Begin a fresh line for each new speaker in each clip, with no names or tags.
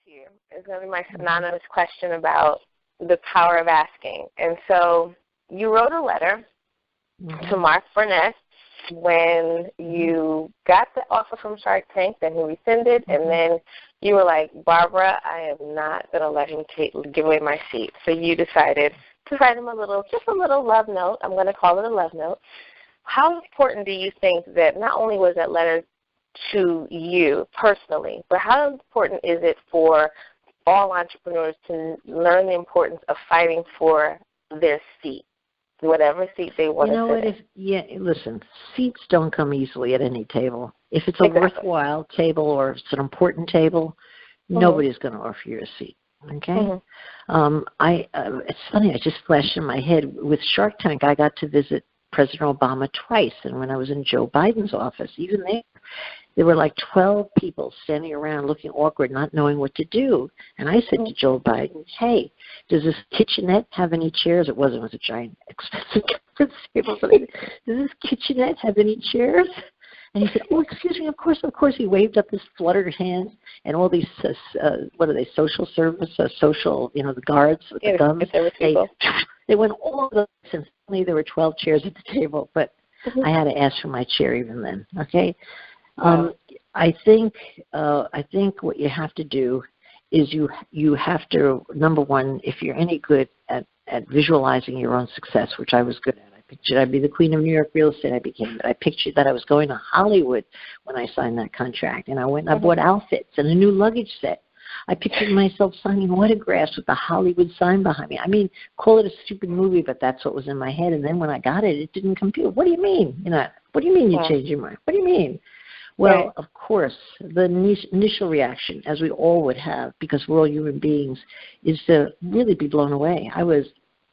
you is going to be my synonymous question about the power of asking. And so you wrote a letter to Mark Burnett when you got the offer from Shark Tank, then he rescinded, and then you were like, Barbara, I am not going to let him give away my seat. So you decided to write him just a little love note. I'm going to call it a love note. How important do you think that not only was that letter to you personally, but how important is it for all entrepreneurs to learn the importance of fighting for their seat, whatever seat they want to sit in?
Listen, seats don't come easily at any table. If it's a worthwhile table or it's an important table, nobody's going to offer you a seat. Okay? It's funny, I just flashed in my head, with Shark Tank, I got to visit President Obama twice, and when I was in Joe Biden's office, even there were like 12 people standing around looking awkward, not knowing what to do. And I said to Joe Biden, hey, does this kitchenette have any chairs? It was a giant, expensive conference table. But does this kitchenette have any chairs? And he said, oh, excuse me, of course. He waved up his fluttered hands, and all these, what are they, social service, the guards with the guns. They went all of those, and suddenly there were 12 chairs at the table. But I had to ask for my chair even then, okay? I think what you have to do is you have to, number one, if you're any good at visualizing your own success, which I was good at. I pictured I'd be the queen of New York real estate. I became it. I pictured that I was going to Hollywood when I signed that contract, and I went and I bought outfits and a new luggage set. I pictured myself signing autographs with the Hollywood sign behind me. I mean, call it a stupid movie, but that's what was in my head. And then when I got it, it didn't compute. What do you mean? What do you mean you changed your mind? What do you mean? Well, of course, the initial reaction, as we all would have, because we're all human beings, is to really be blown away. I was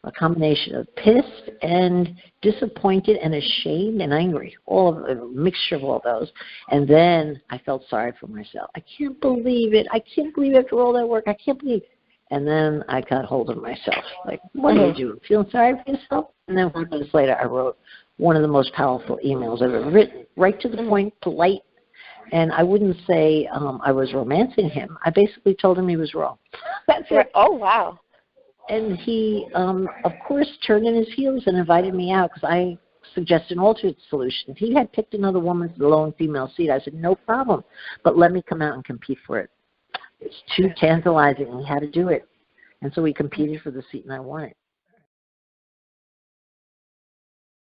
a combination of pissed and disappointed and ashamed and angry, a mixture of all those. And then I felt sorry for myself. I can't believe it. I can't believe after all that work. I can't believe it. And then I got hold of myself. Like, what are you doing? Feeling sorry for yourself? And then 5 minutes later, I wrote one of the most powerful emails I've ever written, right to the point, polite. And I wouldn't say I was romancing him. I basically told him he was wrong. That's it.
Oh, wow.
And he, of course, turned in his heels and invited me out because I suggested an alternate solution. If he had picked another woman for the lone female seat, I said, no problem, but let me come out and compete for it. It's too tantalizing. We had to do it. And so we competed for the seat, and I won it.